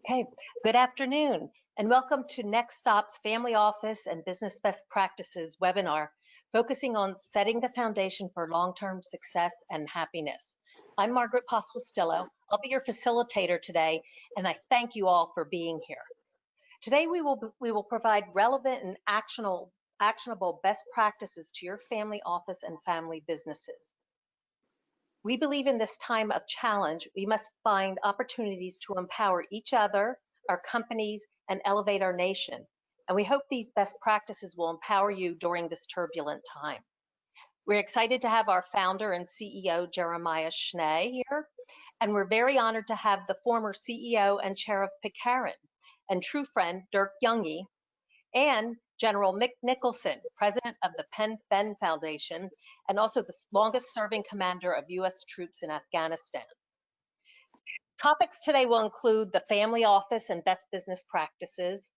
Okay, good afternoon, and welcome to NextOpp's Family Office and Business Best Practices webinar, focusing on setting the foundation for long-term success and happiness. I'm Margaret Pasquistillo. I'll be your facilitator today, and I thank you all for being here. Today, we will provide relevant and actionable best practices to your family office and family businesses. We believe in this time of challenge, we must find opportunities to empower each other, our companies, and elevate our nation. And we hope these best practices will empower you during this turbulent time. We're excited to have our founder and CEO, Jeremiah Schnee, here. And we're very honored to have the former CEO and chair of Pitcairn and true friend, Dirk Youngie, and General Mick Nicholson, president of the Penn Fenn Foundation, and also the longest serving commander of U.S. troops in Afghanistan. Topics today will include the family office and best business practices,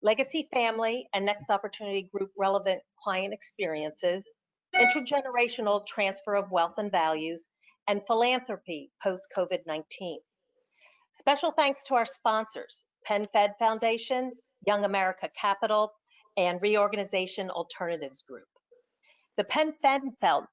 legacy family and Next Opportunity Group relevant client experiences, intergenerational transfer of wealth and values, and philanthropy post-COVID-19. Special thanks to our sponsors, Penn Fed Foundation, Young America Capital, and Reorganization Alternatives Group. The Penn Fenn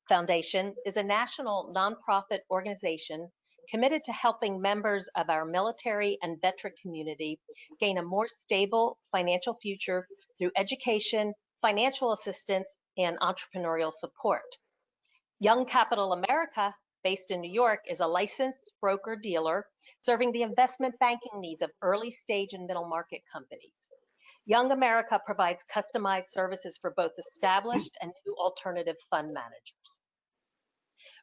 Foundation is a national nonprofit organization committed to helping members of our military and veteran community gain a more stable financial future through education, financial assistance, and entrepreneurial support. Young Capital America, based in New York, is a licensed broker-dealer serving the investment banking needs of early stage and middle market companies. Young America provides customized services for both established and new alternative fund managers.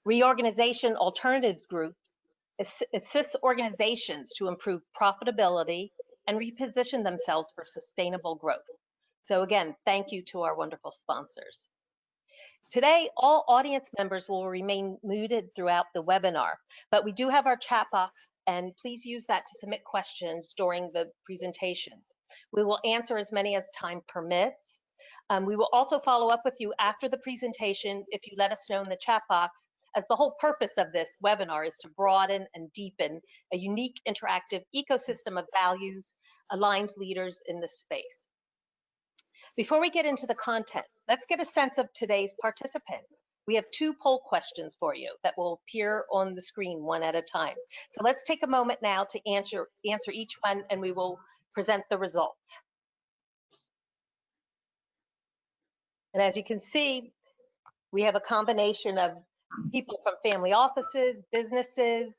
Reorganization Alternatives Groups assists organizations to improve profitability and reposition themselves for sustainable growth. So again, thank you to our wonderful sponsors. Today, all audience members will remain muted throughout the webinar, but we do have our chat box, and please use that to submit questions during the presentations. We will answer as many as time permits. We will also follow up with you after the presentation if you let us know in the chat box, as the whole purpose of this webinar is to broaden and deepen a unique interactive ecosystem of values, aligned leaders in this space. Before we get into the content, let's get a sense of today's participants. We have 2 poll questions for you that will appear on the screen one at a time. So let's take a moment now to answer each one, and we will present the results. And as you can see, we have a combination of people from family offices, businesses,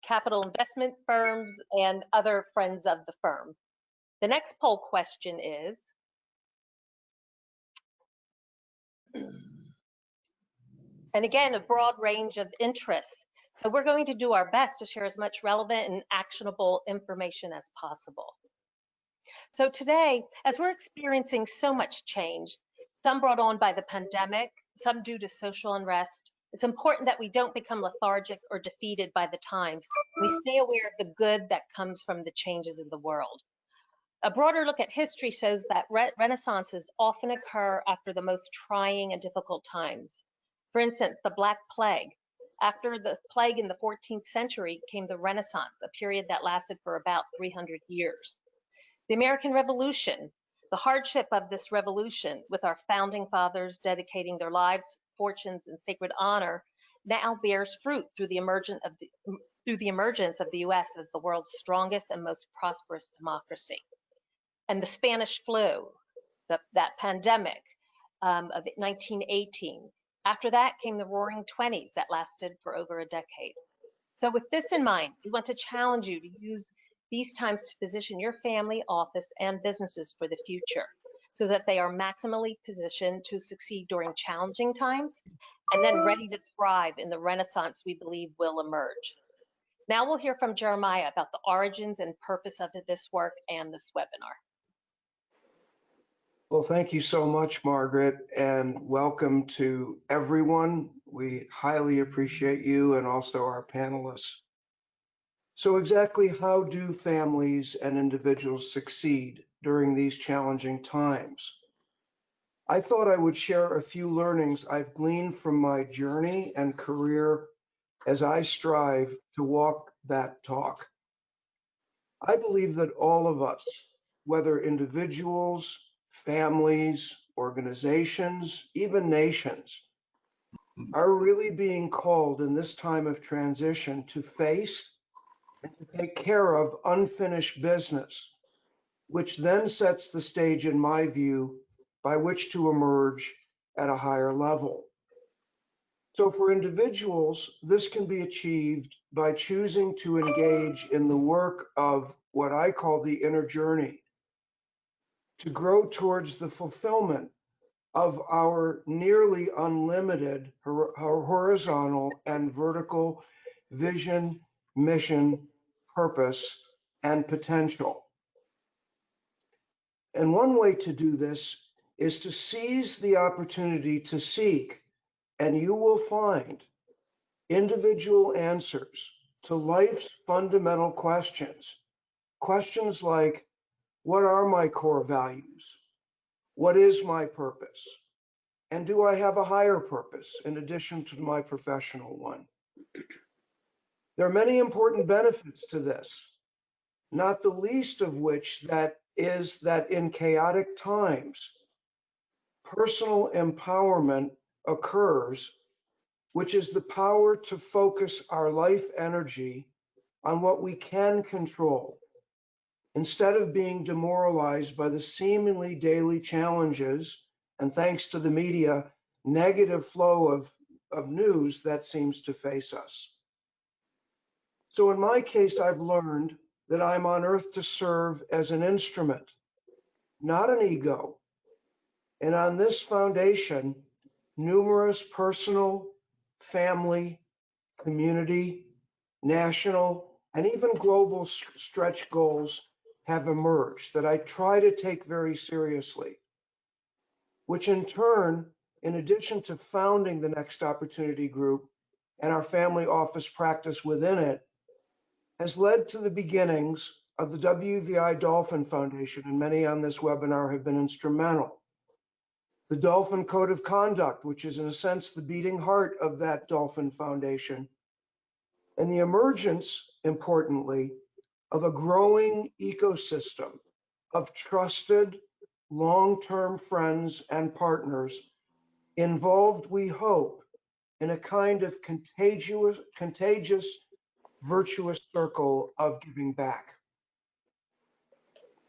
capital investment firms, and other friends of the firm. The next poll question is, and again, a broad range of interests. So we're going to do our best to share as much relevant and actionable information as possible. So today, as we're experiencing so much change, some brought on by the pandemic, some due to social unrest, it's important that we don't become lethargic or defeated by the times. We stay aware of the good that comes from the changes in the world. A broader look at history shows that renaissances often occur after the most trying and difficult times. For instance, the Black Plague. After the plague in the 14th century came the Renaissance, a period that lasted for about 300 years. The American Revolution, the hardship of this revolution, with our founding fathers dedicating their lives, fortunes, and sacred honor, now bears fruit through the emergence of the U.S. as the world's strongest and most prosperous democracy. And the Spanish flu, that pandemic of 1918. After that came the Roaring '20s that lasted for over a decade. So with this in mind, we want to challenge you to use these times to position your family, office, and businesses for the future so that they are maximally positioned to succeed during challenging times and then ready to thrive in the renaissance we believe will emerge. Now we'll hear from Jeremiah about the origins and purpose of this work and this webinar. Well, thank you so much, Margaret, and welcome to everyone. We highly appreciate you and also our panelists. So exactly how do families and individuals succeed during these challenging times? I thought I would share a few learnings I've gleaned from my journey and career as I strive to walk that talk. I believe that all of us, whether individuals, families, organizations, even nations, are really being called in this time of transition to face and to take care of unfinished business, which then sets the stage, in my view, by which to emerge at a higher level. So for individuals, this can be achieved by choosing to engage in the work of what I call the inner journey, to grow towards the fulfillment of our nearly unlimited horizontal and vertical vision, mission, purpose, and potential. And one way to do this is to seize the opportunity to seek, and you will find individual answers to life's fundamental questions. Questions like, what are my core values? What is my purpose? And do I have a higher purpose in addition to my professional one? There are many important benefits to this, not the least of which that is that in chaotic times, personal empowerment occurs, which is the power to focus our life energy on what we can control, instead of being demoralized by the seemingly daily challenges, and thanks to the media, negative flow of news that seems to face us. So in my case, I've learned that I'm on earth to serve as an instrument, not an ego. And on this foundation, numerous personal, family, community, national, and even global stretch goals have emerged that I try to take very seriously, which in turn, in addition to founding the Next Opportunity Group and our family office practice within it, has led to the beginnings of the WVI Dolphin Foundation, and many on this webinar have been instrumental. The Dolphin Code of Conduct, which is in a sense the beating heart of that Dolphin Foundation, and the emergence, importantly, of a growing ecosystem of trusted, long-term friends and partners involved, we hope, in a kind of contagious, virtuous circle of giving back.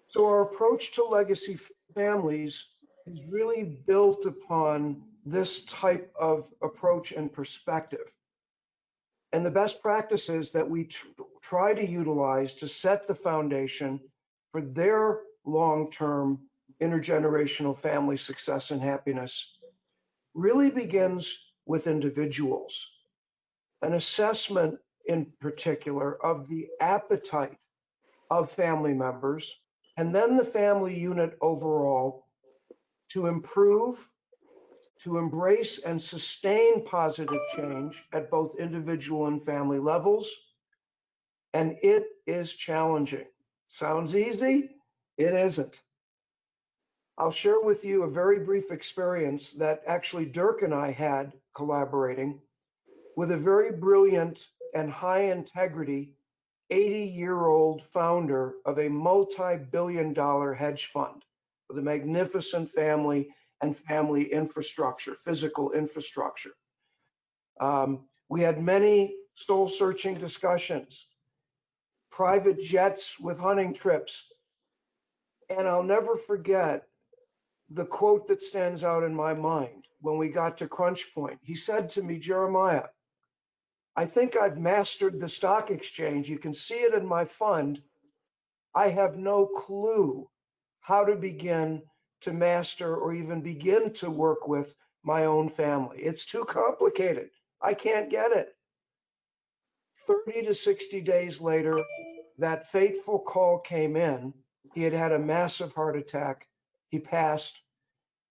So our approach to legacy families is really built upon this type of approach and perspective. And the best practices that we try to utilize to set the foundation for their long-term intergenerational family success and happiness really begins with individuals. An assessment in particular of the appetite of family members, and then the family unit overall, to improve, to embrace and sustain positive change at both individual and family levels. And it is challenging. Sounds easy? It isn't. I'll share with you a very brief experience that actually Dirk and I had collaborating with a very brilliant and high integrity 80-year-old founder of a multi-billion-dollar hedge fund with a magnificent family and family infrastructure, physical infrastructure. We had many soul-searching discussions, private jets with hunting trips. And I'll never forget the quote that stands out in my mind when we got to crunch point. He said to me, Jeremiah, I think I've mastered the stock exchange. You can see it in my fund. I have no clue how to begin to master or even begin to work with my own family. It's too complicated. I can't get it. 30 to 60 days later, that fateful call came in. He had had a massive heart attack. He passed,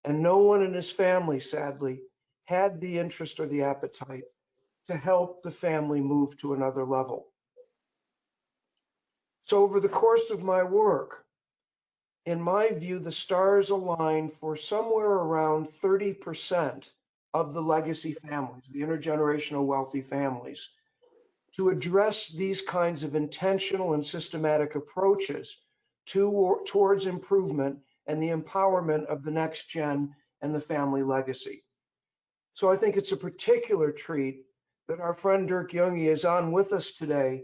and no one in his family, sadly, had the interest or the appetite to help the family move to another level. So over the course of my work, in my view, the stars aligned for somewhere around 30% of the legacy families, the intergenerational wealthy families, to address these kinds of intentional and systematic approaches towards improvement and the empowerment of the next gen and the family legacy. So I think it's a particular treat that our friend Dirk Junge is on with us today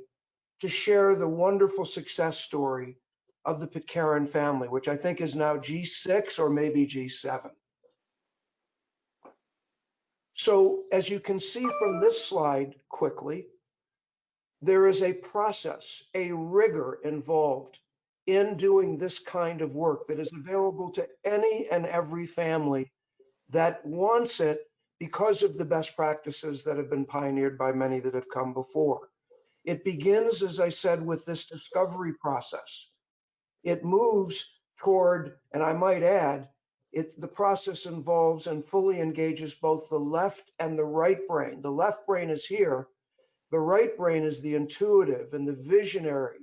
to share the wonderful success story of the Pitcairn family, which I think is now G6 or maybe G7. So as you can see from this slide quickly, there is a process, a rigor involved in doing this kind of work that is available to any and every family that wants it because of the best practices that have been pioneered by many that have come before. It begins, as I said, with this discovery process. It moves toward, and I might add, the process involves and fully engages both the left and the right brain. The left brain is here. The right brain is the intuitive and the visionary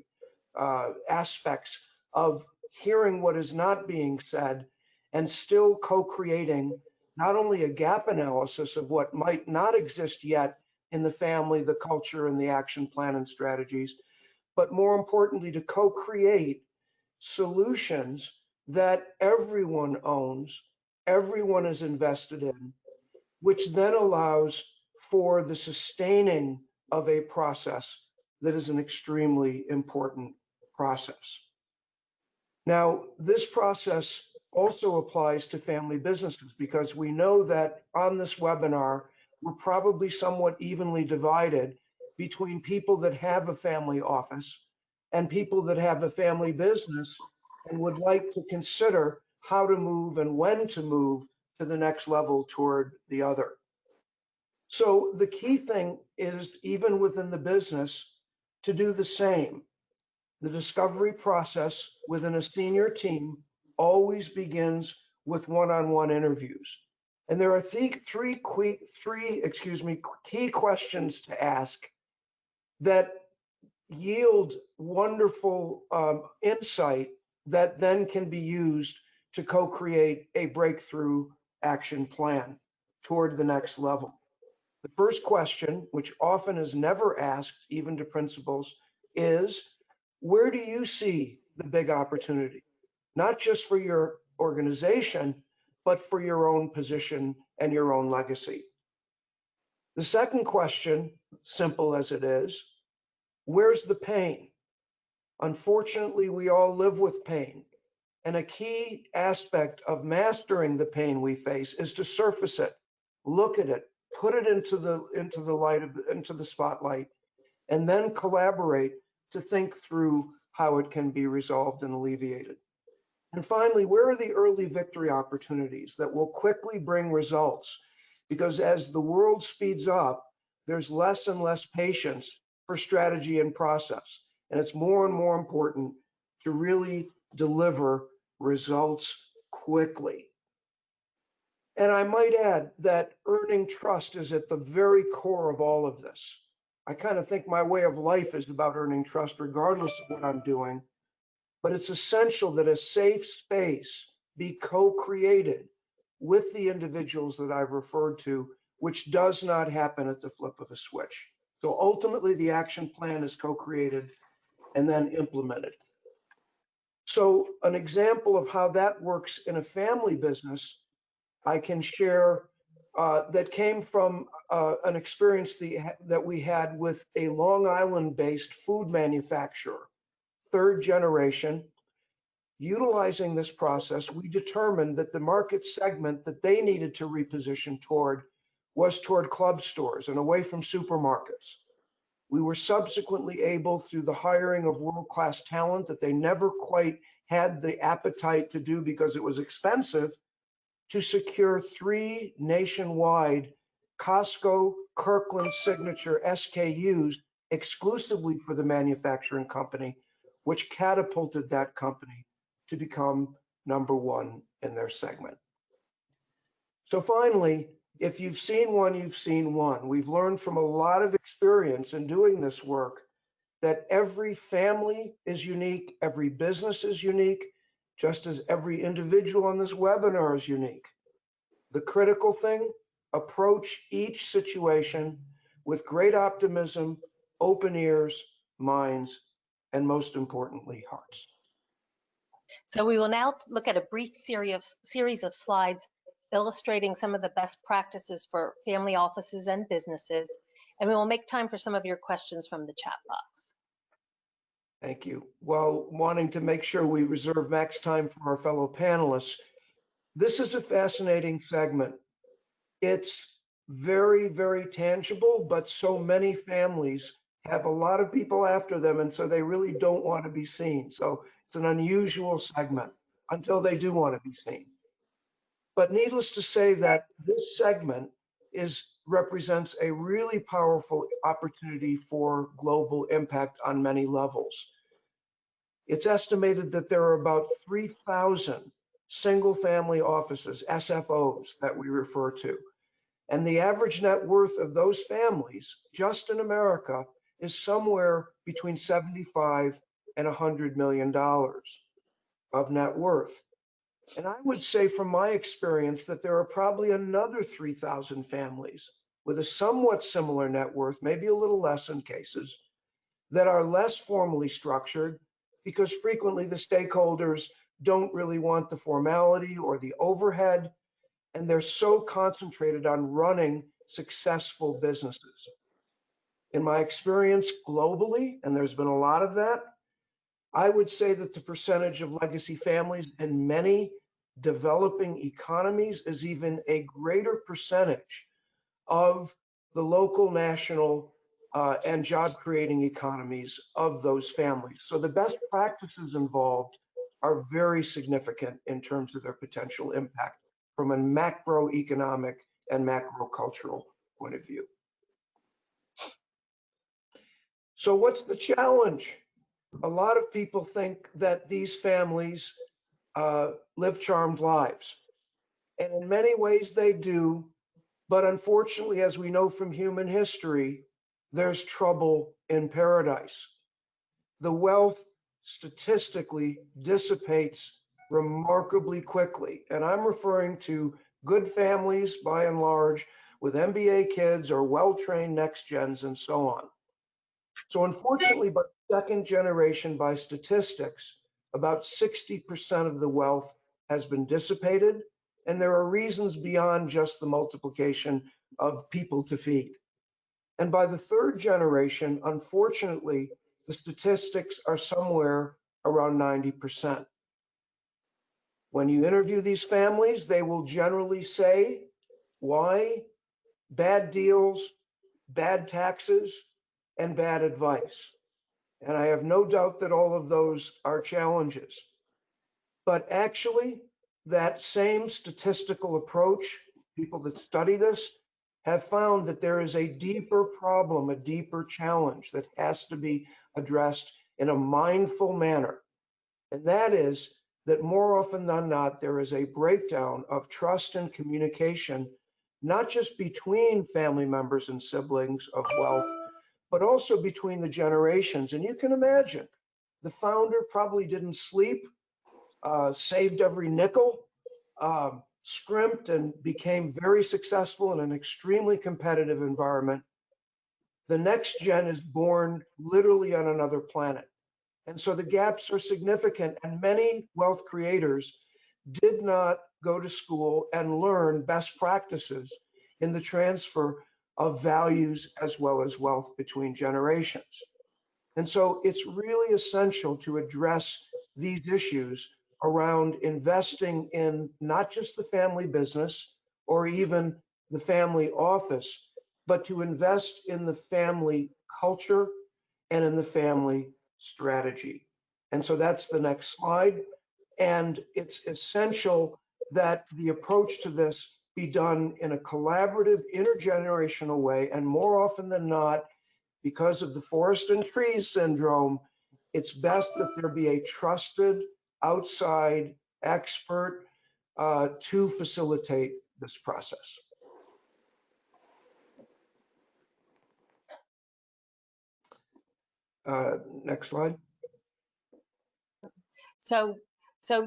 aspects of hearing what is not being said and still co-creating not only a gap analysis of what might not exist yet in the family, the culture, and the action plan and strategies, but more importantly, to co-create solutions that everyone owns, everyone is invested in, which then allows for the sustaining of a process that is an extremely important process. Now, this process also applies to family businesses because we know that on this webinar, we're probably somewhat evenly divided between people that have a family office and people that have a family business and would like to consider how to move and when to move to the next level toward the other. So the key thing is, even within the business, to do the same. The discovery process within a senior team always begins with one-on-one interviews. And there are three key questions to ask that yield wonderful insight that then can be used to co-create a breakthrough action plan toward the next level. The first question, which often is never asked, even to principals, is where do you see the big opportunity? Not just for your organization, but for your own position and your own legacy. The second question, simple as it is, where's the pain? Unfortunately, we all live with pain. And a key aspect of mastering the pain we face is to surface it, look at it, put it into the spotlight, and then collaborate to think through how it can be resolved and alleviated. And finally, where are the early victory opportunities that will quickly bring results? Because as the world speeds up, there's less and less patience for strategy and process. And it's more and more important to really deliver results quickly. And I might add that earning trust is at the very core of all of this. I kind of think my way of life is about earning trust regardless of what I'm doing, but it's essential that a safe space be co-created with the individuals that I've referred to, which does not happen at the flip of a switch. So ultimately, the action plan is co-created and then implemented. So an example of how that works in a family business, I can share that came from an experience that we had with a Long Island-based food manufacturer, third generation. Utilizing this process, we determined that the market segment that they needed to reposition toward was toward club stores and away from supermarkets. We were subsequently able, through the hiring of world-class talent that they never quite had the appetite to do because it was expensive, to secure 3 nationwide Costco Kirkland Signature SKUs exclusively for the manufacturing company, which catapulted that company to become #1 in their segment. So finally, if you've seen one, you've seen one. We've learned from a lot of experience in doing this work that every family is unique, every business is unique, just as every individual on this webinar is unique. The critical thing, approach each situation with great optimism, open ears, minds, and most importantly, hearts. So we will now look at a brief series of slides illustrating some of the best practices for family offices and businesses, and we will make time for some of your questions from the chat box. Thank you. While wanting to make sure we reserve max time for our fellow panelists, this is a fascinating segment. It's very, very tangible, but so many families have a lot of people after them, and so they really don't want to be seen. So it's an unusual segment until they do want to be seen. But needless to say that this segment represents a really powerful opportunity for global impact on many levels. It's estimated that there are about 3,000 single family offices, SFOs, that we refer to. And the average net worth of those families, just in America, is somewhere between $75 and $100 million of net worth. And I would say from my experience that there are probably another 3,000 families with a somewhat similar net worth, maybe a little less in cases, that are less formally structured because frequently the stakeholders don't really want the formality or the overhead, and they're so concentrated on running successful businesses. In my experience globally, and there's been a lot of that, I would say that the percentage of legacy families in many developing economies is even a greater percentage of the local, national, and job creating economies of those families. So the best practices involved are very significant in terms of their potential impact from a macroeconomic and macrocultural point of view. So what's the challenge? A lot of people think that these families live charmed lives. And in many ways they do. But unfortunately, as we know from human history, there's trouble in paradise. The wealth statistically dissipates remarkably quickly. And I'm referring to good families by and large with MBA kids or well-trained next gens and so on. So unfortunately, by second generation by statistics, about 60% of the wealth has been dissipated. And there are reasons beyond just the multiplication of people to feed. And by the third generation, unfortunately, the statistics are somewhere around 90%. When you interview these families, they will generally say, why? Bad deals, bad taxes, and bad advice. And I have no doubt that all of those are challenges. But actually, that same statistical approach, people that study this, have found that there is a deeper problem, a deeper challenge that has to be addressed in a mindful manner. And that is that more often than not, there is a breakdown of trust and communication, not just between family members and siblings of wealth, but also between the generations. And you can imagine, the founder probably didn't sleep, saved every nickel, scrimped and became very successful in an extremely competitive environment. The next gen is born literally on another planet. And so the gaps are significant, and many wealth creators did not go to school and learn best practices in the transfer of values as well as wealth between generations. And so it's really essential to address these issues around investing in not just the family business or even the family office, but to invest in the family culture and in the family strategy. And so that's the next slide. And it's essential that the approach to this be done in a collaborative, intergenerational way. And more often than not, because of the forest and trees syndrome, it's best that there be a trusted outside expert to facilitate this process. Next slide. So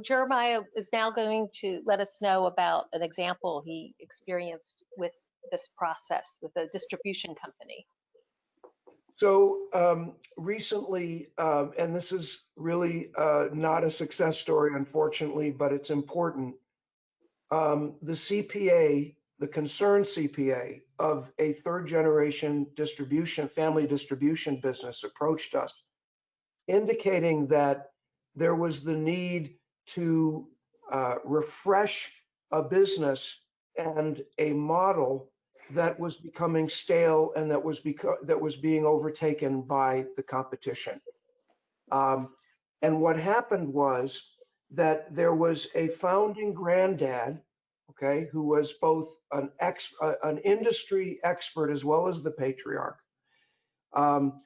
Jeremiah is now going to let us know about an example he experienced with this process with a distribution company. So recently, and this is really not a success story, unfortunately, but it's important. The CPA, the concerned CPA of a third generation distribution, family distribution business approached us, indicating that there was the need to refresh a business and a model that was becoming stale and that was being overtaken by the competition. And what happened was that there was a founding granddad, okay, who was both an industry expert as well as the patriarch, um,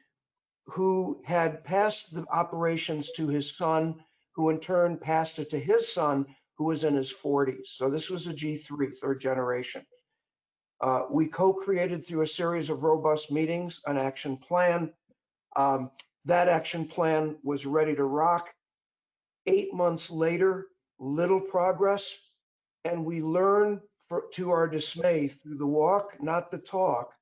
who had passed the operations to his son, who in turn passed it to his son, who was in his 40s. So this was a G3, third generation. We co-created through a series of robust meetings an action plan. That action plan was ready to rock. 8 months later, little progress, and we learn to our dismay through the walk, not the talk,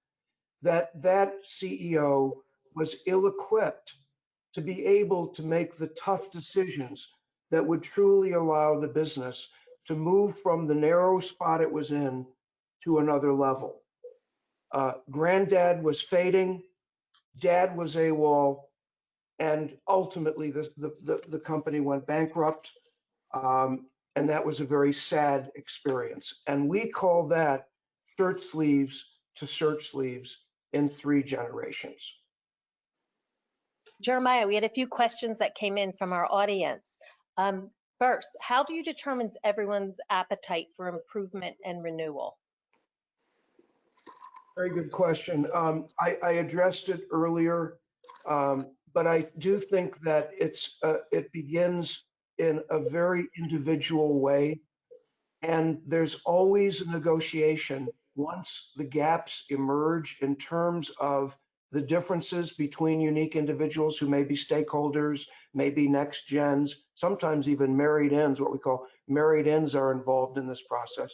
that that CEO was ill-equipped to be able to make the tough decisions that would truly allow the business to move from the narrow spot it was in to another level. Granddad was fading, dad was AWOL, and ultimately the company went bankrupt. And that was a very sad experience. And we call that shirt sleeves to shirt sleeves in 3 generations. Jeremiah, we had a few questions that came in from our audience. First, how do you determine everyone's appetite for improvement and renewal? Very good question. I addressed it earlier, but I do think that it begins in a very individual way. And there's always a negotiation once the gaps emerge in terms of the differences between unique individuals who may be stakeholders, maybe next gens, sometimes even married ins, what we call married ins are involved in this process.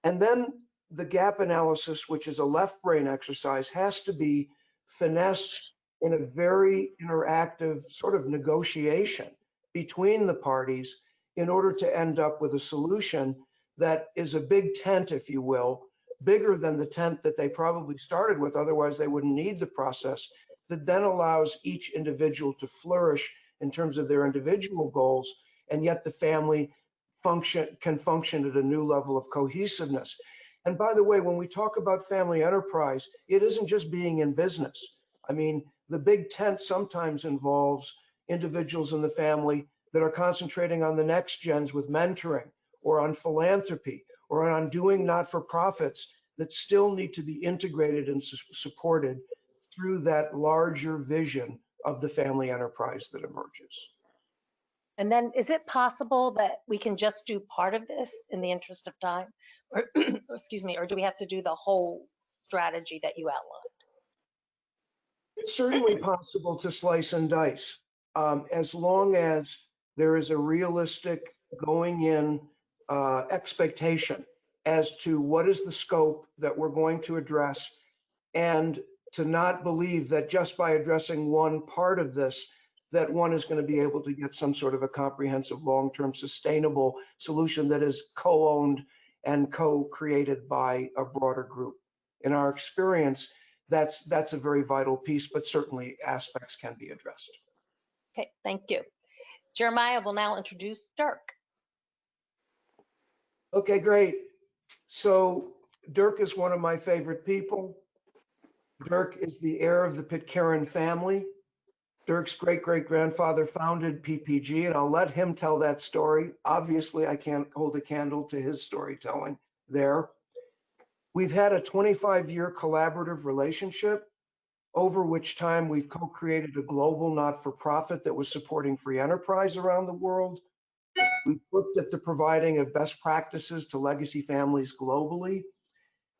And then the gap analysis, which is a left brain exercise, has to be finessed in a very interactive sort of negotiation between the parties in order to end up with a solution that is a big tent, if you will, bigger than the tent that they probably started with, otherwise they wouldn't need the process, that then allows each individual to flourish in terms of their individual goals, and yet the family can function at a new level of cohesiveness. And by the way, when we talk about family enterprise, it isn't just being in business. I mean, the big tent sometimes involves individuals in the family that are concentrating on the next gens with mentoring or on philanthropy or on doing not-for-profits that still need to be integrated and supported through that larger vision of the family enterprise that emerges. And then is it possible that we can just do part of this in the interest of time? Or, excuse me, or do we have to do the whole strategy that you outlined? It's certainly possible to slice and dice, as long as there is a realistic going in expectation as to what is the scope that we're going to address, and to not believe that just by addressing one part of this, that one is going to be able to get some sort of a comprehensive, long-term, sustainable solution that is co-owned and co-created by a broader group. In our experience, that's a very vital piece, but certainly aspects can be addressed. Okay, thank you. Jeremiah will now introduce Dirk. Okay, great. So Dirk is one of my favorite people. Dirk is the heir of the Pitcairn family. Dirk's great-great-grandfather founded PPG, and I'll let him tell that story. Obviously, I can't hold a candle to his storytelling there. We've had a 25-year collaborative relationship, over which time we've co-created a global not-for-profit that was supporting free enterprise around the world. We've looked at the providing of best practices to legacy families globally.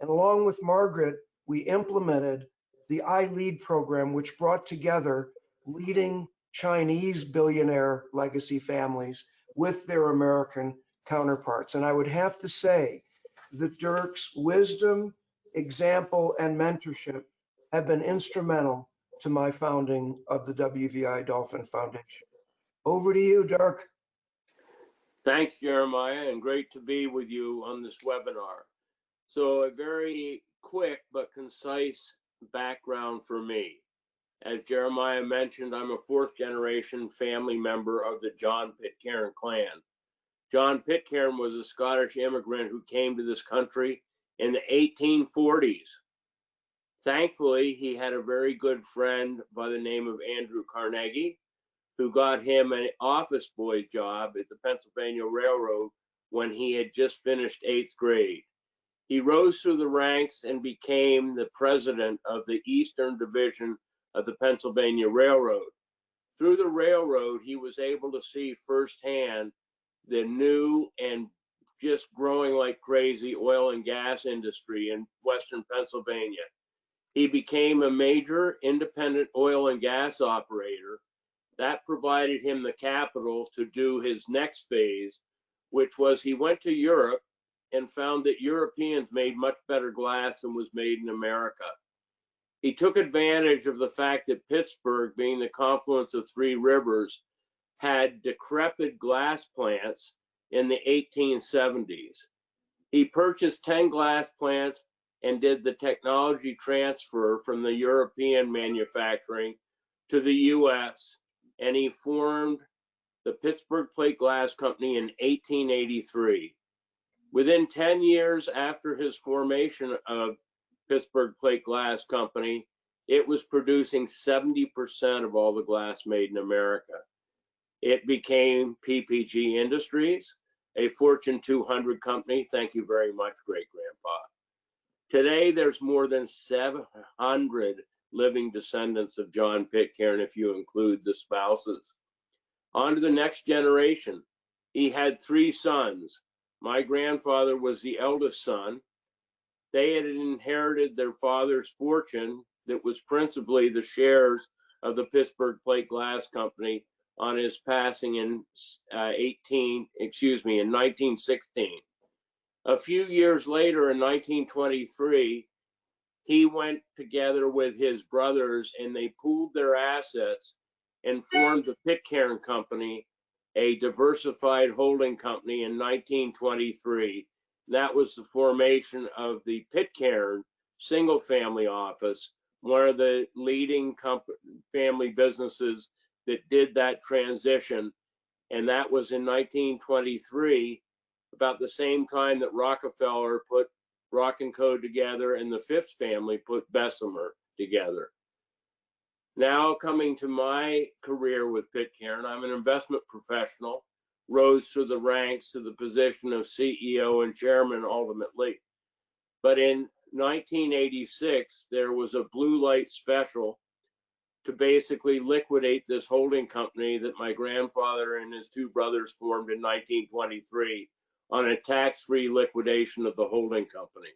And along with Margaret, we implemented the iLead program, which brought together leading Chinese billionaire legacy families with their American counterparts. And I would have to say that Dirk's wisdom, example, and mentorship have been instrumental to my founding of the WVI Dolphin Foundation. Over to you, Dirk. Thanks, Jeremiah, and great to be with you on this webinar. So a very quick but concise background for me. As Jeremiah mentioned, I'm a fourth generation family member of the John Pitcairn clan. John Pitcairn was a Scottish immigrant who came to this country in the 1840s. Thankfully, he had a very good friend by the name of Andrew Carnegie, who got him an office boy job at the Pennsylvania Railroad when he had just finished 8th grade. He rose through the ranks and became the president of the Eastern Division of the Pennsylvania Railroad. Through the railroad, he was able to see firsthand the new and just growing like crazy oil and gas industry in Western Pennsylvania. He became a major independent oil and gas operator. That provided him the capital to do his next phase, which was he went to Europe and found that Europeans made much better glass than was made in America. He took advantage of the fact that Pittsburgh, being the confluence of three rivers, had decrepit glass plants in the 1870s. He purchased 10 glass plants and did the technology transfer from the European manufacturing to the US, and he formed the Pittsburgh Plate Glass Company in 1883. Within 10 years after his formation of Pittsburgh Plate Glass Company, it was producing 70% of all the glass made in America. It became PPG Industries, a Fortune 200 company. Thank you very much, great grandpa. Today, there's more than 700 living descendants of John Pitcairn, if you include the spouses. On to the next generation. He had 3 sons. My grandfather was the eldest son. They had inherited their father's fortune that was principally the shares of the Pittsburgh Plate Glass Company on his passing in 1916. A few years later, in 1923, he went together with his brothers and they pooled their assets and formed the Pitcairn Company, a diversified holding company in 1923. That was the formation of the Pitcairn single family office, one of the leading family businesses that did that transition. And that was in 1923, about the same time that Rockefeller put Rock & Co. together and the Fifth family put Bessemer together. Now coming to my career with Pitcairn, I'm an investment professional, rose through the ranks to the position of CEO and chairman ultimately. But in 1986, there was a blue light special to basically liquidate this holding company that my grandfather and his 2 brothers formed in 1923 on a tax-free liquidation of the holding company.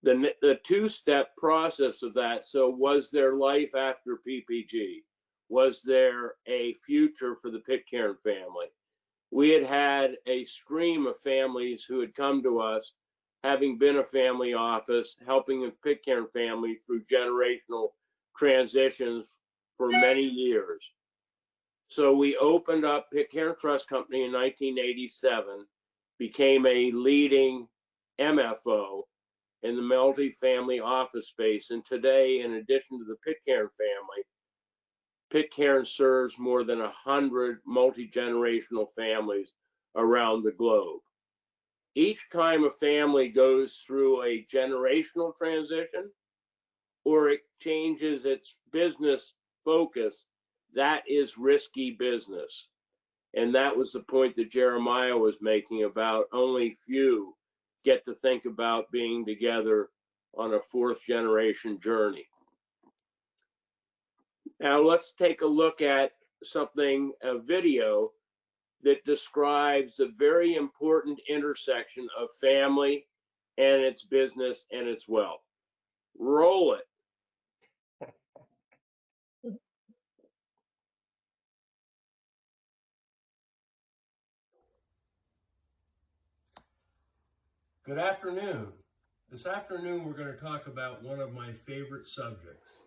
The 2-step process of that, so was there life after PPG? Was there a future for the Pitcairn family? We had had a stream of families who had come to us, having been a family office, helping the Pitcairn family through generational transitions for many years. So we opened up Pitcairn Trust Company in 1987, became a leading MFO in the multi-family office space. And today, in addition to the Pitcairn family, Pitcairn serves more than 100 multi-generational families around the globe. Each time a family goes through a generational transition or it changes its business focus, that is risky business. And that was the point that Jeremiah was making about only few get to think about being together on a 4th generation journey. Now let's take a look at something, a video that describes the very important intersection of family and its business and its wealth. Roll it. Good afternoon. This afternoon, we're going to talk about one of my favorite subjects,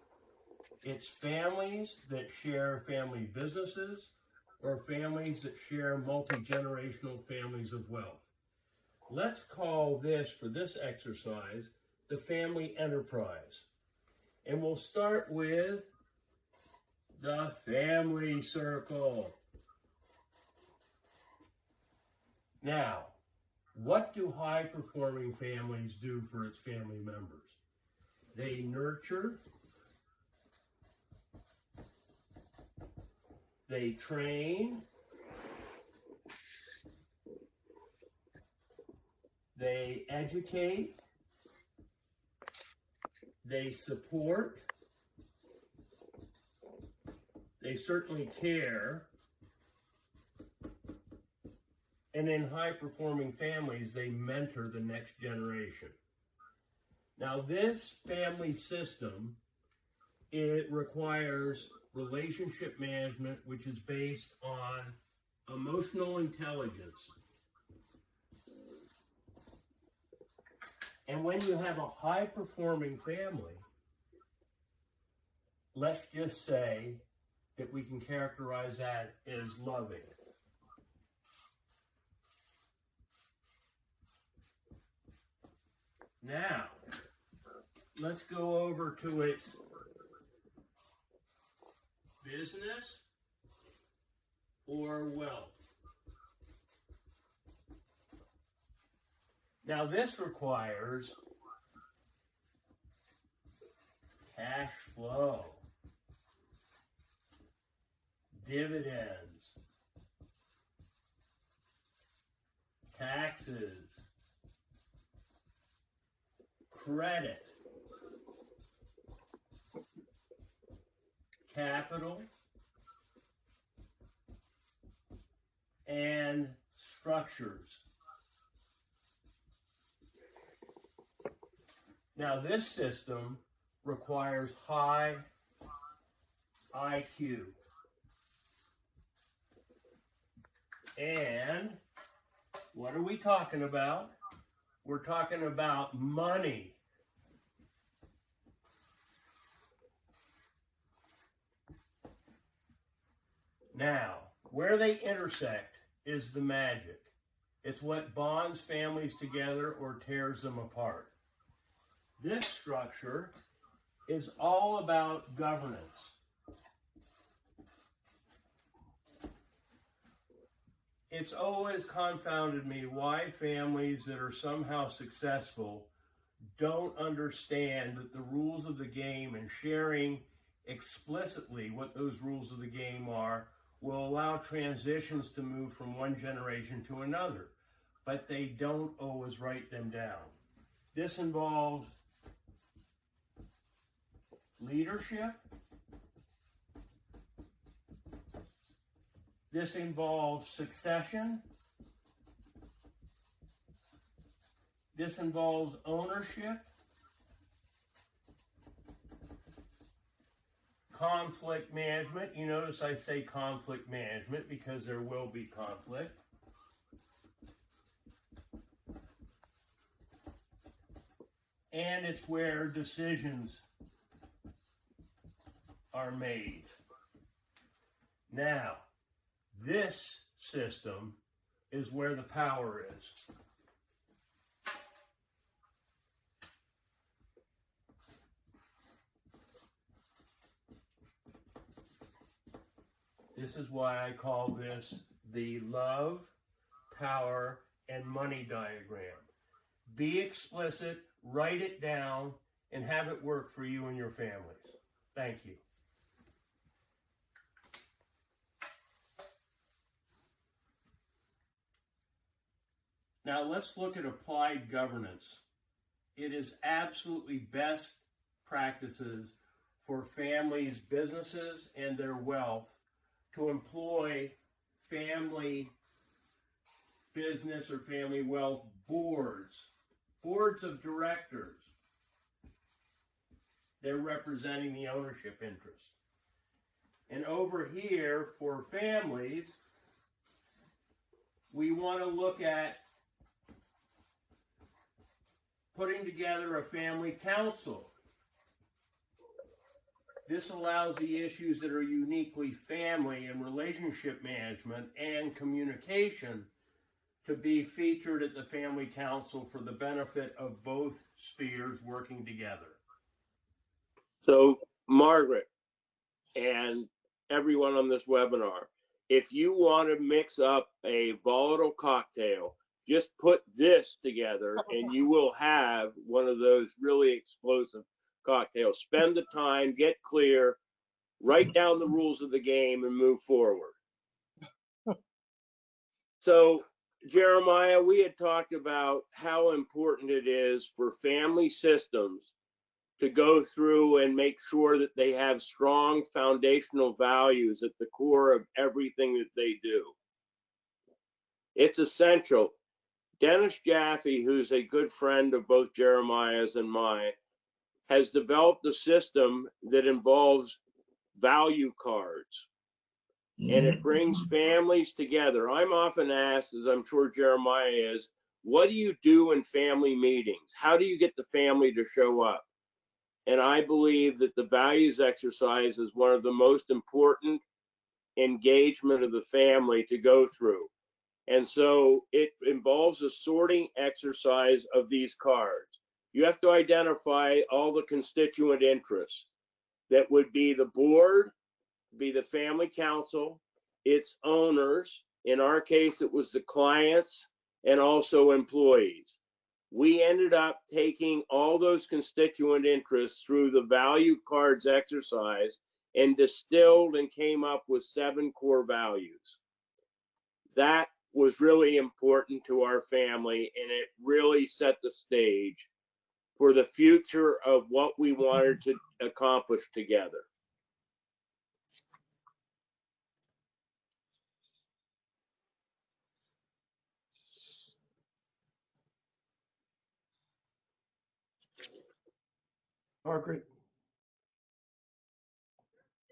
It's families that share family businesses or families that share multi-generational families of wealth. Let's call this, for this exercise, the family enterprise. And we'll start with the family circle. Now, what do high-performing families do for its family members? They nurture, they train, they educate, they support, they certainly care, and in high-performing families, they mentor the next generation. Now, this family system, it requires relationship management, which is based on emotional intelligence. And when you have a high-performing family, let's just say that we can characterize that as loving. Now, let's go over to its business or wealth. Now, this requires cash flow, dividends, taxes, credit, capital, and structures. Now, this system requires high IQ. And what are we talking about? We're talking about money. Now, where they intersect is the magic. It's what bonds families together or tears them apart. This structure is all about governance. It's always confounded me why families that are somehow successful don't understand that the rules of the game and sharing explicitly what those rules of the game are will allow transitions to move from one generation to another, but they don't always write them down. This involves leadership. This involves succession. This involves ownership, conflict management. You notice I say conflict management because there will be conflict. And it's where decisions are made. Now, this system is where the power is. This is why I call this the love, power, and money diagram. Be explicit, write it down, and have it work for you and your families. Thank you. Now let's look at applied governance. It is absolutely best practices for families, businesses, and their wealth to employ family business or family wealth boards of directors. They're representing the ownership interest. And over here, for families, we want to look at putting together a family council. This allows the issues that are uniquely family and relationship management and communication to be featured at the Family Council for the benefit of both spheres working together. So, Margaret and everyone on this webinar, if you want to mix up a volatile cocktail, just put this together and you will have one of those really explosive cocktails. Spend the time, get clear, write down the rules of the game, and move forward. So, Jeremiah, we had talked about how important it is for family systems to go through and make sure that they have strong foundational values at the core of everything that they do. It's essential. Dennis Jaffe, who's a good friend of both Jeremiah's and mine, has developed a system that involves value cards, and it brings families together. I'm often asked, as I'm sure Jeremiah is, what do you do in family meetings? How do you get the family to show up? And I believe that the values exercise is one of the most important engagement of the family to go through. And so it involves a sorting exercise of these cards. You have to identify all the constituent interests that would be the board, be the family council, its owners. In our case, it was the clients and also employees. We ended up taking all those constituent interests through the value cards exercise and distilled and came up with 7 core values. That was really important to our family, and it really set the stage for the future of what we wanted to accomplish together. Margaret?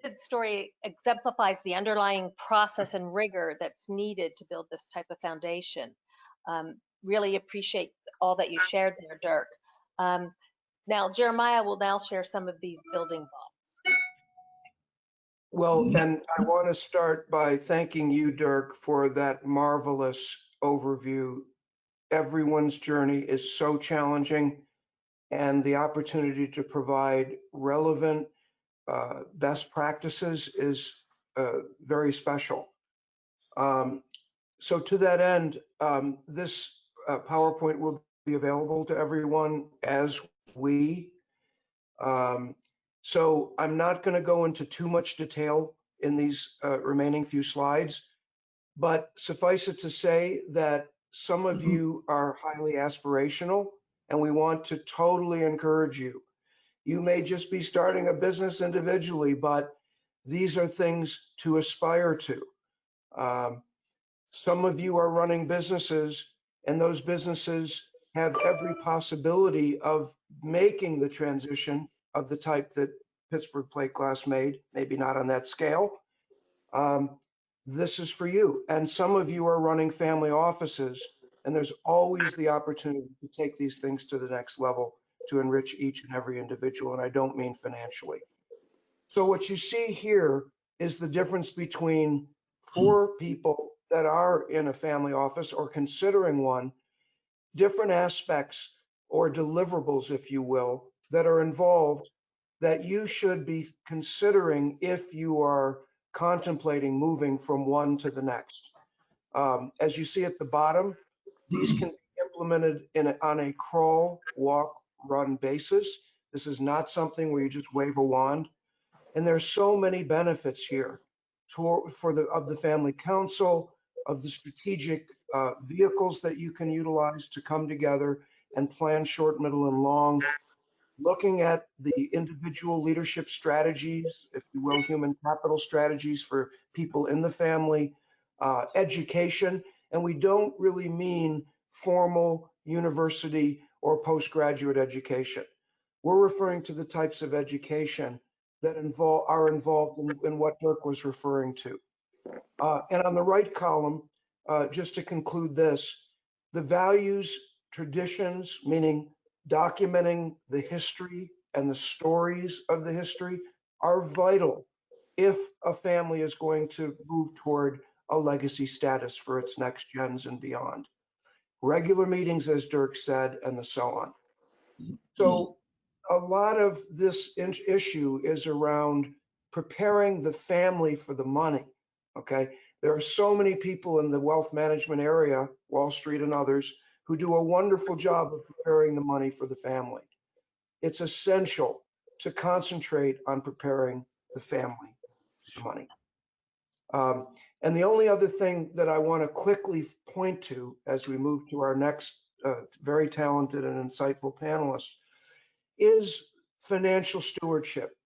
This story exemplifies the underlying process and rigor that's needed to build this type of foundation. Really appreciate all that you shared there, Dirk. Now, Jeremiah will now share some of these building blocks. Well, and I want to start by thanking you, Dirk, for that marvelous overview. Everyone's journey is so challenging, and the opportunity to provide relevant best practices is very special. So to that end, this PowerPoint will be available to everyone as we. So I'm not going to go into too much detail in these remaining few slides, but suffice it to say that some of you are highly aspirational, and we want to totally encourage you. You may just be starting a business individually, but these are things to aspire to. Some of you are running businesses, and those businesses have every possibility of making the transition of the type that Pittsburgh Plate Glass made, maybe not on that scale. This is for you. And some of you are running family offices, and there's always the opportunity to take these things to the next level to enrich each and every individual, and I don't mean financially. So what you see here is the difference between 4 people that are in a family office or considering one, different aspects or deliverables, if you will, that are involved that you should be considering if you are contemplating moving from one to the next. As you see at the bottom, these can be implemented on a crawl, walk, run basis. This is not something where you just wave a wand. And there's so many benefits here of the family council, of the strategic vehicles that you can utilize to come together and plan short, middle, and long. Looking at the individual leadership strategies, if you will, human capital strategies for people in the family, education, and we don't really mean formal university or postgraduate education. We're referring to the types of education that are involved in what Dirk was referring to. And on the right column, just to conclude this, the values, traditions, meaning documenting the history and the stories of the history, are vital if a family is going to move toward a legacy status for its next gens and beyond. Regular meetings, as Dirk said, and so on. So a lot of this issue is around preparing the family for the money, okay? There are so many people in the wealth management area, Wall Street and others, who do a wonderful job of preparing the money for the family. It's essential to concentrate on preparing the family for the money. And the only other thing that I want to quickly point to as we move to our next very talented and insightful panelist is financial stewardship.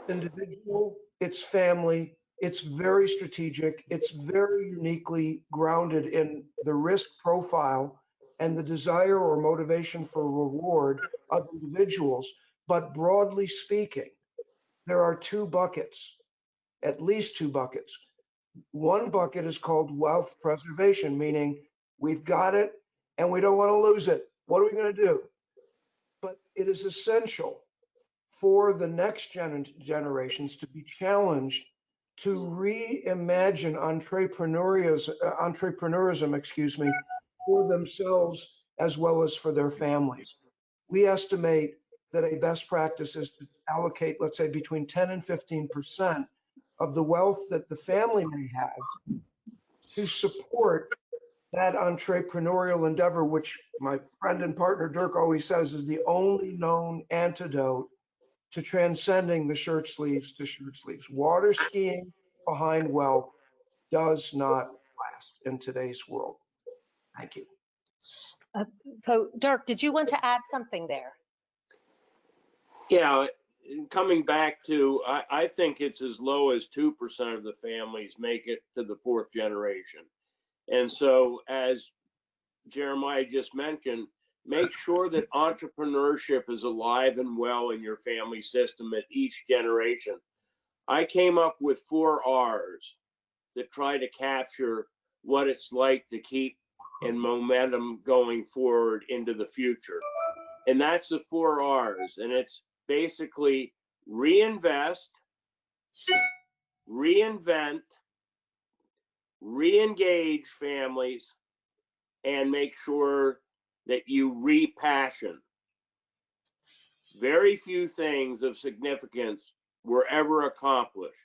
Individual, it's family, it's very strategic, it's very uniquely grounded in the risk profile and the desire or motivation for reward of individuals. But broadly speaking, there are two buckets, at least two buckets. One bucket is called wealth preservation, meaning we've got it and we don't want to lose it. What are we going to do? But it is essential for the next generations to be challenged to reimagine entrepreneurism, for themselves as well as for their families. We estimate that a best practice is to allocate, let's say, between 10 and 15% of the wealth that the family may have to support that entrepreneurial endeavor, which my friend and partner Dirk always says is the only known antidote to transcending the shirt sleeves to shirt sleeves. Water skiing behind wealth does not last in today's world. Thank you. So Dirk, did you want to add something there? Yeah, coming back to, I think it's as low as 2% of the families make it to the fourth generation. And so, as Jeremiah just mentioned, make sure that entrepreneurship is alive and well in your family system at each generation. I came up with 4 R's that try to capture what it's like to keep and momentum going forward into the future. And that's the 4 R's. And it's basically reinvest, reinvent, re-engage families, and make sure that you repassion. Very few things of significance were ever accomplished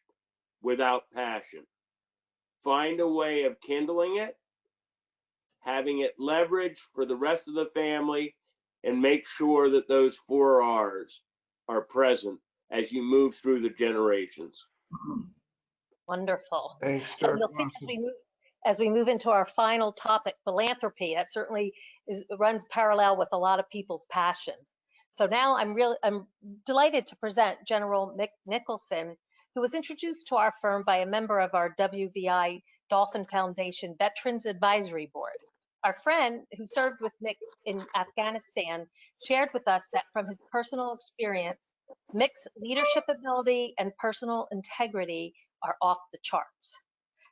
without passion. Find a way of kindling it, having it leveraged for the rest of the family, and make sure that those 4 R's are present as you move through the generations. Wonderful. Thanks, And Dirk. you'll see as we move into our final topic, philanthropy, that certainly runs parallel with a lot of people's passions. So now I'm delighted to present General Mick Nicholson, who was introduced to our firm by a member of our WVI Dolphin Foundation Veterans Advisory Board. Our friend who served with Mick in Afghanistan shared with us that from his personal experience, Mick's leadership ability and personal integrity are off the charts.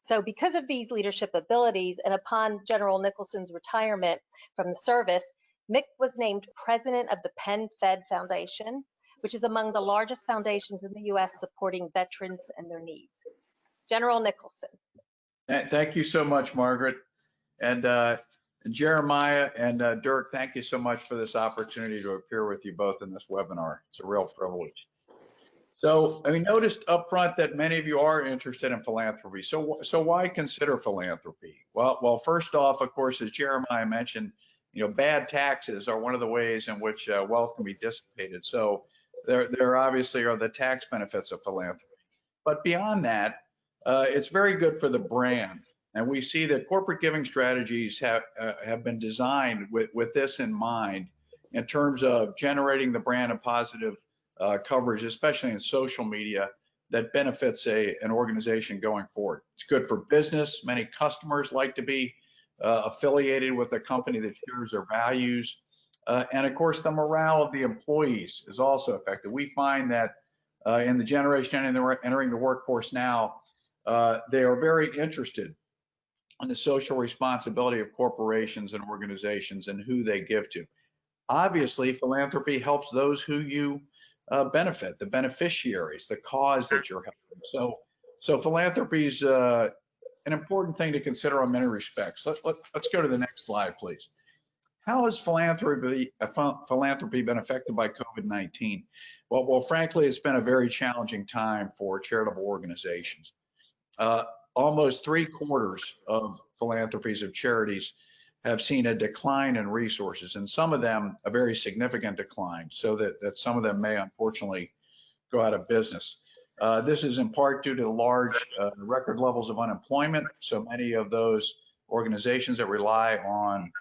So because of these leadership abilities and upon General Nicholson's retirement from the service, Mick was named president of the Penn Fed Foundation, which is among the largest foundations in the US supporting veterans and their needs. General Nicholson. Thank you so much, Margaret. And Jeremiah and Dirk, thank you so much for this opportunity to appear with you both in this webinar. It's a real privilege. So we noticed up front that many of you are interested in philanthropy. So why consider philanthropy? Well, first off, of course, as Jeremiah mentioned, bad taxes are one of the ways in which wealth can be dissipated. So there obviously are the tax benefits of philanthropy. But beyond that, it's very good for the brand. And we see that corporate giving strategies have been designed with this in mind in terms of generating the brand and positive coverage, especially in social media, that benefits an organization going forward. It's good for business. Many customers like to be affiliated with a company that shares their values. And of course, the morale of the employees is also affected. We find that in the generation entering the workforce now, they are very interested in the social responsibility of corporations and organizations and who they give to. Obviously, philanthropy helps those who you benefit, the beneficiaries, the cause that you're helping. So philanthropy is an important thing to consider on many respects. Let's go to the next slide, please. How has philanthropy been affected by COVID-19? Well, frankly, it's been a very challenging time for charitable organizations. Almost 3/4 of philanthropies of charities have seen a decline in resources, and some of them a very significant decline, so that some of them may unfortunately go out of business. This is in part due to large record levels of unemployment. So many of those organizations that rely on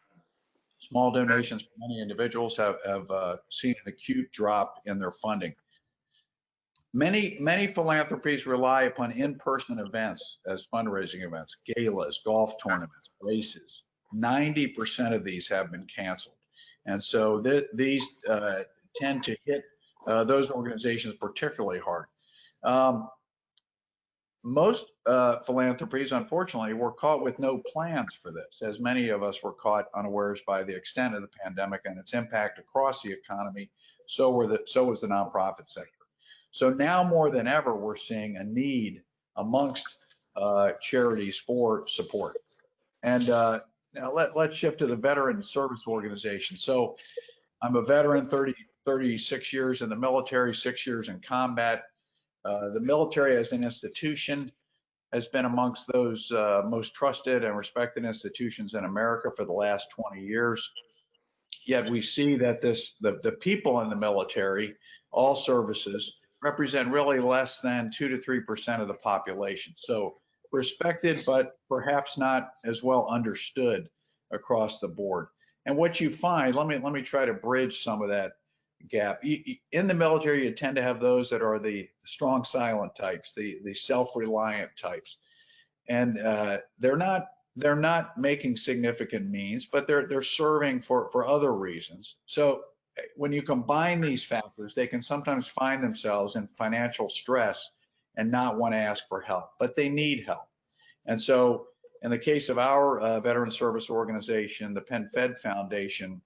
small donations from many individuals have seen an acute drop in their funding. Many philanthropies rely upon in-person events as fundraising events, galas, golf tournaments, races. 90% of these have been canceled. And so these tend to hit those organizations particularly hard. Most philanthropies, unfortunately, were caught with no plans for this, as many of us were caught unawares by the extent of the pandemic and its impact across the economy. So was the nonprofit sector. So now more than ever, we're seeing a need amongst charities for support. And now let's shift to the veteran service organization. So I'm a veteran, 36 years in the military, 6 years in combat. The military as an institution has been amongst those most trusted and respected institutions in America for the last 20 years. Yet we see that the people in the military, all services, represent really less than 2 to 3% of the population. So respected, but perhaps not as well understood across the board. And what you find, let me try to bridge some of that gap. In the military, you tend to have those that are the strong silent types, the self-reliant types, and they're not making significant means, but they're serving for other reasons. So when you combine these factors, they can sometimes find themselves in financial stress and not want to ask for help, but they need help. And so in the case of our veteran service organization, the Penn Fed Foundation,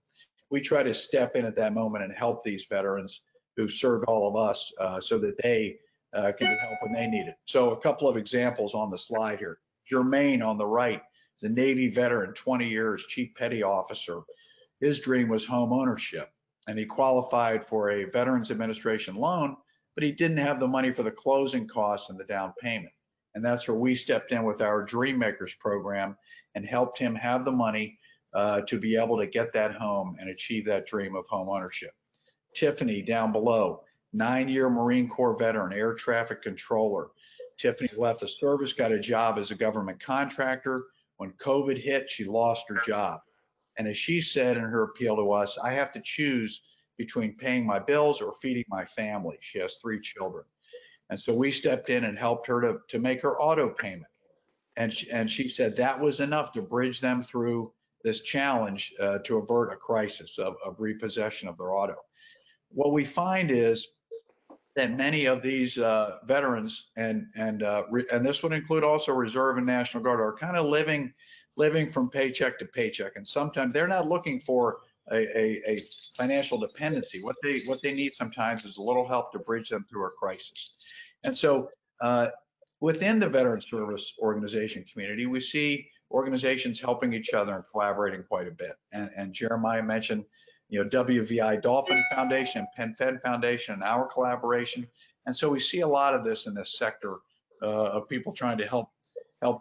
we try to step in at that moment and help these veterans who served all of us so that they can be helped when they need it. So a couple of examples on the slide here. Jermaine on the right, the Navy veteran, 20 years, Chief Petty Officer. His dream was home ownership, and he qualified for a Veterans Administration loan, but he didn't have the money for the closing costs and the down payment. And that's where we stepped in with our Dream Makers program and helped him have the money to be able to get that home and achieve that dream of home ownership. Tiffany down below, 9-year Marine Corps veteran, air traffic controller. Tiffany left the service, got a job as a government contractor. When COVID hit, she lost her job. And as she said in her appeal to us, I have to choose between paying my bills or feeding my family. She has 3 children. And so we stepped in and helped her to make her auto payment. And she said that was enough to bridge them through this challenge to avert a crisis of repossession of their auto. What we find is that many of these veterans, and this would include also Reserve and National Guard, are kind of living from paycheck to paycheck, and sometimes they're not looking for a financial dependency. What they need sometimes is a little help to bridge them through a crisis. And so within the veteran service organization community, we see organizations helping each other and collaborating quite a bit. And Jeremiah mentioned, WVI Dolphin Foundation, Penn Fed Foundation, and our collaboration. And so we see a lot of this in this sector of people trying to help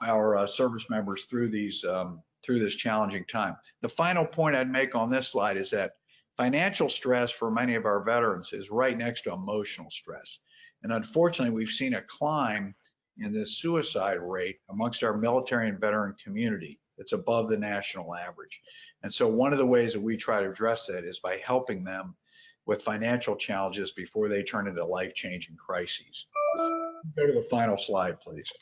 our service members through this challenging time. The final point I'd make on this slide is that financial stress for many of our veterans is right next to emotional stress. And unfortunately, we've seen a climb in the suicide rate amongst our military and veteran community. It's above the national average. And so one of the ways that we try to address that is by helping them with financial challenges before they turn into life-changing crises. Go to the final slide, please.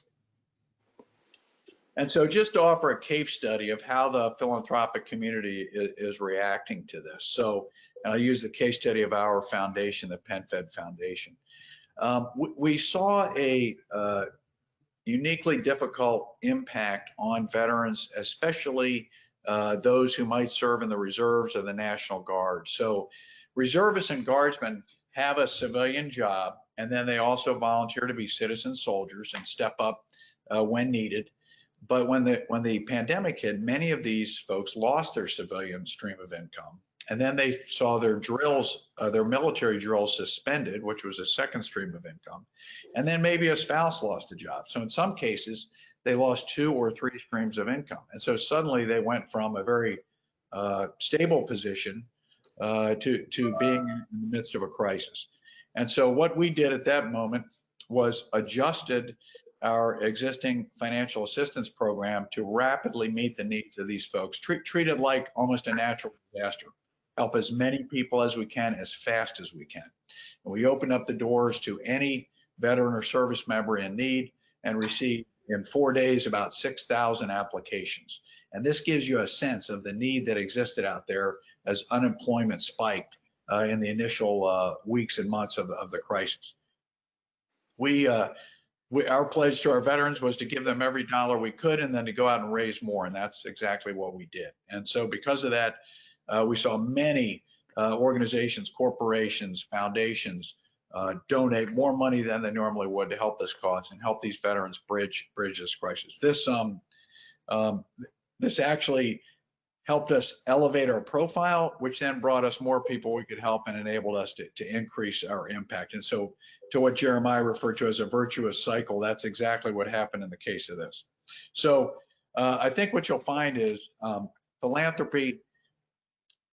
And so just to offer a case study of how the philanthropic community is reacting to this. So I'll use the case study of our foundation, the Penn Fed Foundation. We saw a uniquely difficult impact on veterans, especially those who might serve in the reserves or the National Guard. So reservists and guardsmen have a civilian job, and then they also volunteer to be citizen soldiers and step up when needed. But when the pandemic hit, many of these folks lost their civilian stream of income, and then they saw their drills, their military drills suspended, which was a second stream of income, and then maybe a spouse lost a job. So in some cases, they lost 2 or 3 streams of income, and so suddenly they went from a very stable position to being in the midst of a crisis. And so what we did at that moment was adjusted our existing financial assistance program to rapidly meet the needs of these folks, treat it like almost a natural disaster, help as many people as we can as fast as we can. And we opened up the doors to any veteran or service member in need and received in 4 days about 6,000 applications. And this gives you a sense of the need that existed out there as unemployment spiked in the initial weeks and months of the crisis. Our pledge to our veterans was to give them every dollar we could and then to go out and raise more, and that's exactly what we did. And so because of that, we saw many organizations, corporations, foundations donate more money than they normally would to help this cause and help these veterans bridge this crisis. This actually helped us elevate our profile, which then brought us more people we could help and enabled us to increase our impact. And so to what Jeremiah referred to as a virtuous cycle, that's exactly what happened in the case of this. So I think what you'll find is philanthropy,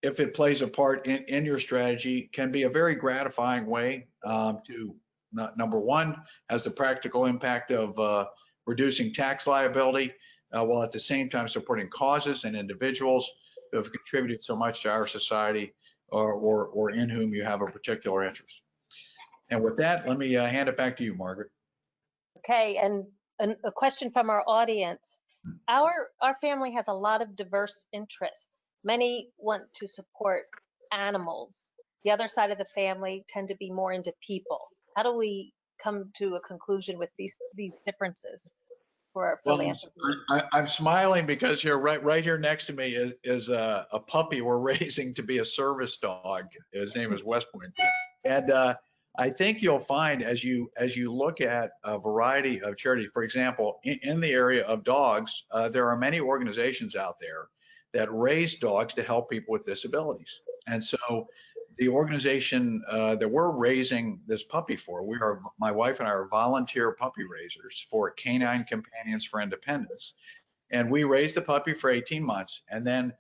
if it plays a part in your strategy, can be a very gratifying way to, number one, has the practical impact of reducing tax liability, while at the same time supporting causes and individuals who have contributed so much to our society or in whom you have a particular interest. And with that, let me hand it back to you, Margaret. Okay, and a question from our audience. Our family has a lot of diverse interests. Many want to support animals. The other side of the family tend to be more into people. How do we come to a conclusion with these differences for our philanthropy? Well, I'm smiling because here, right here next to me is a puppy we're raising to be a service dog. His name is West Point, and I think you'll find as you look at a variety of charities, for example, in the area of dogs, there are many organizations out there that raise dogs to help people with disabilities. And so the organization that we're raising this puppy for, my wife and I are volunteer puppy raisers for Canine Companions for Independence. And we raise the puppy for 18 months, and then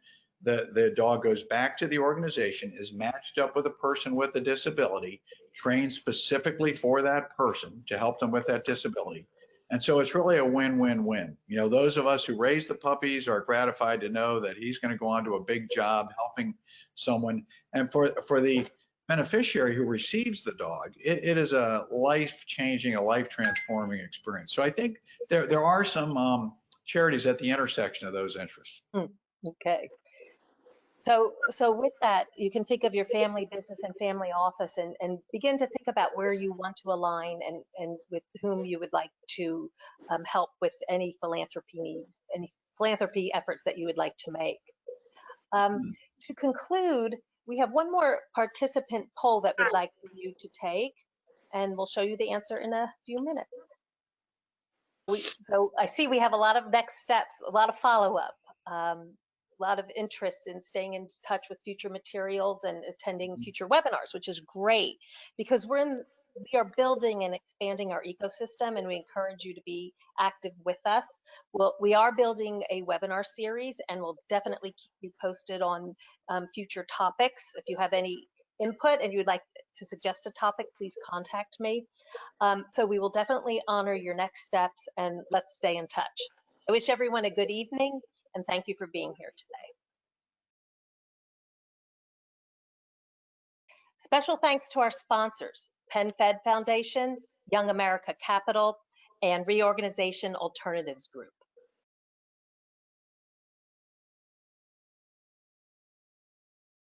the dog goes back to the organization, is matched up with a person with a disability, trained specifically for that person to help them with that disability. And so it's really a win-win-win. You know, those of us who raise the puppies are gratified to know that he's going to go on to a big job helping someone. And for the beneficiary who receives the dog, it is a life-changing, a life-transforming experience. So I think there are some charities at the intersection of those interests. Okay. So with that, you can think of your family business and family office and begin to think about where you want to align and with whom you would like to help with any philanthropy needs, any philanthropy efforts that you would like to make. To conclude, we have one more participant poll that we'd like you to take, and we'll show you the answer in a few minutes. So I see we have a lot of next steps, a lot of follow-up. A lot of interest in staying in touch with future materials and attending future webinars, which is great because we are building and expanding our ecosystem, and we encourage you to be active with us. We are building a webinar series, and we'll definitely keep you posted on future topics. If you have any input and you'd like to suggest a topic, please contact me. So we will definitely honor your next steps, and let's stay in touch. I wish everyone a good evening, and thank you for being here today. Special thanks to our sponsors, PenFed Foundation, Young America Capital, and Reorganization Alternatives Group.